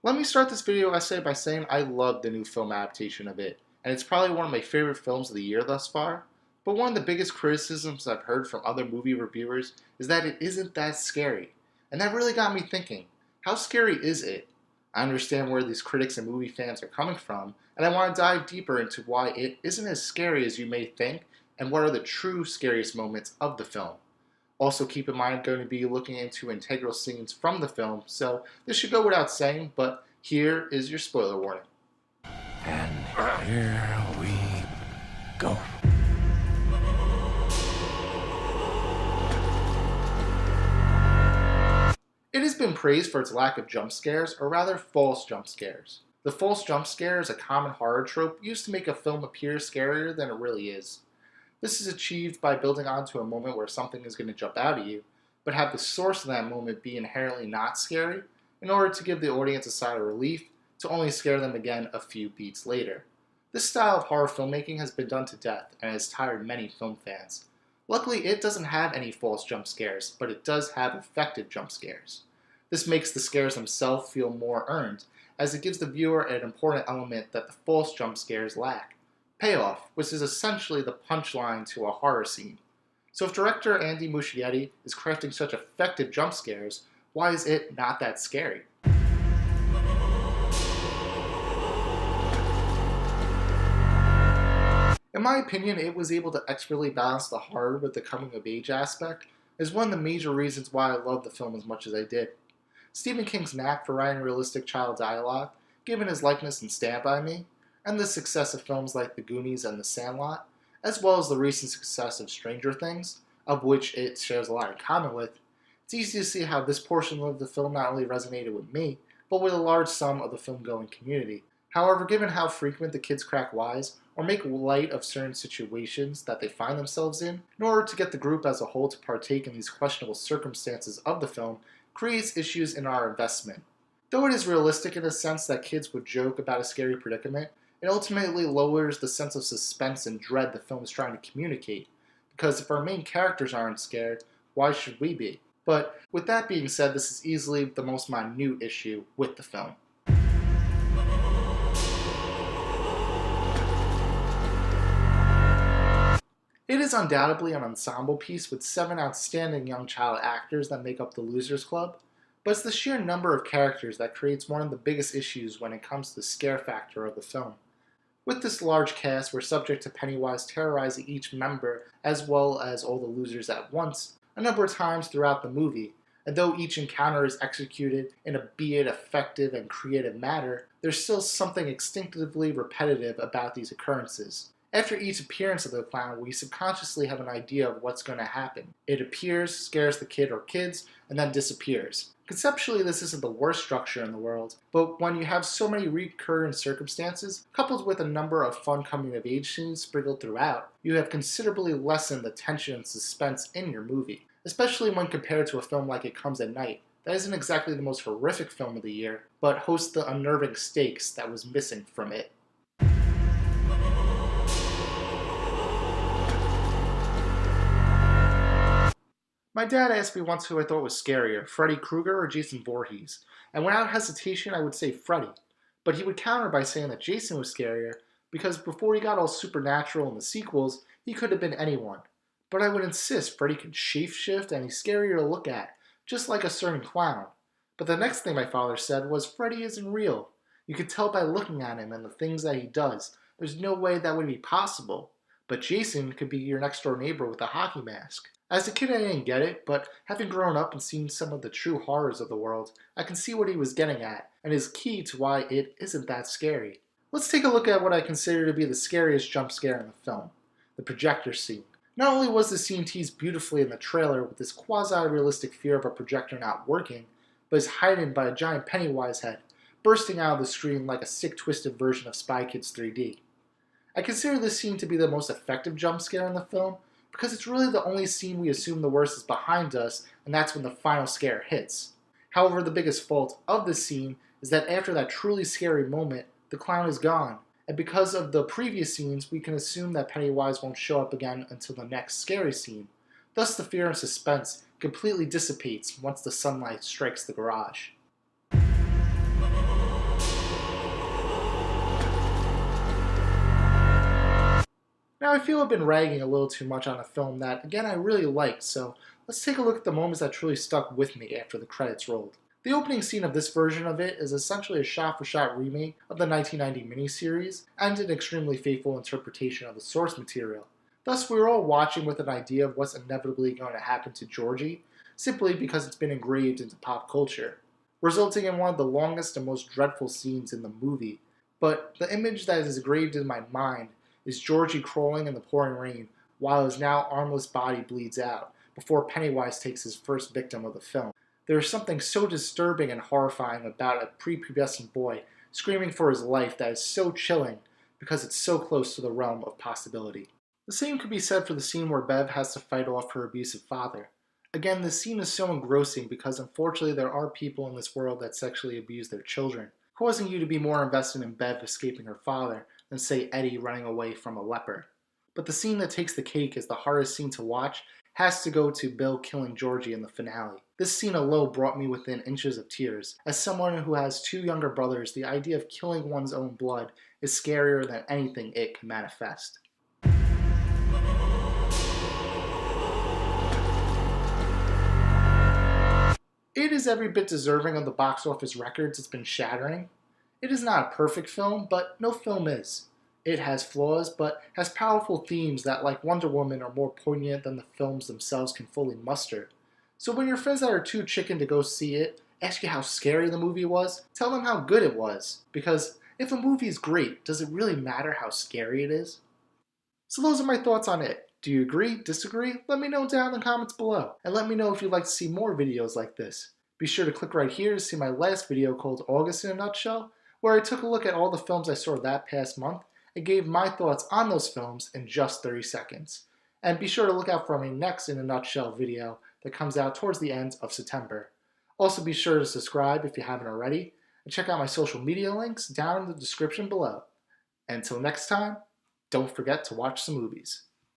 Let me start this video essay by saying I love the new film adaptation of it, and it's probably one of my favorite films of the year thus far. But one of the biggest criticisms I've heard from other movie reviewers is that it isn't that scary. And that really got me thinking, how scary is it? I understand where these critics and movie fans are coming from, and I want to dive deeper into why it isn't as scary as you may think, and what are the true scariest moments of the film. Also keep in mind I'm going to be looking into integral scenes from the film, so this should go without saying, but here is your spoiler warning. And here we go. It has been praised for its lack of jump scares, or rather false jump scares. The false jump scare is a common horror trope used to make a film appear scarier than it really is. This is achieved by building onto a moment where something is going to jump out at you, but have the source of that moment be inherently not scary, in order to give the audience a sigh of relief, to only scare them again a few beats later. This style of horror filmmaking has been done to death and has tired many film fans. Luckily, it doesn't have any false jump scares, but it does have effective jump scares. This makes the scares themselves feel more earned, as it gives the viewer an important element that the false jump scares lack. Payoff, which is essentially the punchline to a horror scene. So if director Andy Muschietti is crafting such effective jump scares, why is it not that scary? In my opinion, it was able to expertly balance the horror with the coming-of-age aspect, is one of the major reasons why I love the film as much as I did. Stephen King's knack for writing realistic child dialogue, given his likeness in Stand By Me, and the success of films like The Goonies and The Sandlot, as well as the recent success of Stranger Things, of which it shares a lot in common with, it's easy to see how this portion of the film not only resonated with me, but with a large sum of the film-going community. However, given how frequent the kids crack wise, or make light of certain situations that they find themselves in order to get the group as a whole to partake in these questionable circumstances of the film, creates issues in our investment. Though it is realistic in a sense that kids would joke about a scary predicament, it ultimately lowers the sense of suspense and dread the film is trying to communicate, because if our main characters aren't scared, why should we be? But with that being said, this is easily the most minute issue with the film. It is undoubtedly an ensemble piece with 7 outstanding young child actors that make up the Losers Club, but it's the sheer number of characters that creates one of the biggest issues when it comes to the scare factor of the film. With this large cast, we're subject to Pennywise terrorizing each member as well as all the losers at once a number of times throughout the movie, and though each encounter is executed in a be it effective and creative manner, there's still something instinctively repetitive about these occurrences. After each appearance of the clown, we subconsciously have an idea of what's going to happen. It appears, scares the kid or kids, and then disappears. Conceptually, this isn't the worst structure in the world, but when you have so many recurrent circumstances, coupled with a number of fun coming-of-age scenes sprinkled throughout, you have considerably lessened the tension and suspense in your movie, especially when compared to a film like It Comes at Night, that isn't exactly the most horrific film of the year, but hosts the unnerving stakes that was missing from it. My dad asked me once who I thought was scarier, Freddy Krueger or Jason Voorhees, and without hesitation I would say Freddy, but he would counter by saying that Jason was scarier because before he got all supernatural in the sequels, he could have been anyone. But I would insist Freddy can shapeshift and he's scarier to look at, just like a certain clown. But the next thing my father said was Freddy isn't real. You could tell by looking at him and the things that he does. There's no way that would be possible. But Jason could be your next door neighbor with a hockey mask. As a kid I didn't get it, but having grown up and seen some of the true horrors of the world, I can see what he was getting at, and is key to why it isn't that scary. Let's take a look at what I consider to be the scariest jump scare in the film, the projector scene. Not only was the scene teased beautifully in the trailer with this quasi-realistic fear of a projector not working, but is heightened by a giant Pennywise head, bursting out of the screen like a sick twisted version of Spy Kids 3D. I consider this scene to be the most effective jump scare in the film, because it's really the only scene we assume the worst is behind us, and that's when the final scare hits. However, the biggest fault of this scene is that after that truly scary moment, the clown is gone, and because of the previous scenes, we can assume that Pennywise won't show up again until the next scary scene. Thus, the fear and suspense completely dissipates once the sunlight strikes the garage. Now I feel I've been ragging a little too much on a film that, again, I really liked, so let's take a look at the moments that truly stuck with me after the credits rolled. The opening scene of this version of it is essentially a shot-for-shot remake of the 1990 miniseries and an extremely faithful interpretation of the source material. Thus, we were all watching with an idea of what's inevitably going to happen to Georgie, simply because it's been engraved into pop culture, resulting in one of the longest and most dreadful scenes in the movie. But the image that is engraved in my mind is Georgie crawling in the pouring rain while his now armless body bleeds out, before Pennywise takes his first victim of the film. There is something so disturbing and horrifying about a prepubescent boy screaming for his life that is so chilling because it's so close to the realm of possibility. The same could be said for the scene where Bev has to fight off her abusive father. Again, this scene is so engrossing because unfortunately there are people in this world that sexually abuse their children, causing you to be more invested in Bev escaping her father than, say, Eddie running away from a leper. But the scene that takes the cake as the hardest scene to watch has to go to Bill killing Georgie in the finale. This scene alone brought me within inches of tears. As someone who has two younger brothers, the idea of killing one's own blood is scarier than anything it can manifest. It is every bit deserving of the box office records it's been shattering. It is not a perfect film, but no film is. It has flaws, but has powerful themes that, like Wonder Woman, are more poignant than the films themselves can fully muster. So when your friends that are too chicken to go see it ask you how scary the movie was, tell them how good it was. Because if a movie is great, does it really matter how scary it is? So those are my thoughts on it. Do you agree? Disagree? Let me know down in the comments below. And let me know if you'd like to see more videos like this. Be sure to click right here to see my last video called August in a Nutshell, where I took a look at all the films I saw that past month and gave my thoughts on those films in just 30 seconds. And be sure to look out for my next In a Nutshell video that comes out towards the end of September. Also be sure to subscribe if you haven't already, and check out my social media links down in the description below. Until next time, don't forget to watch some movies.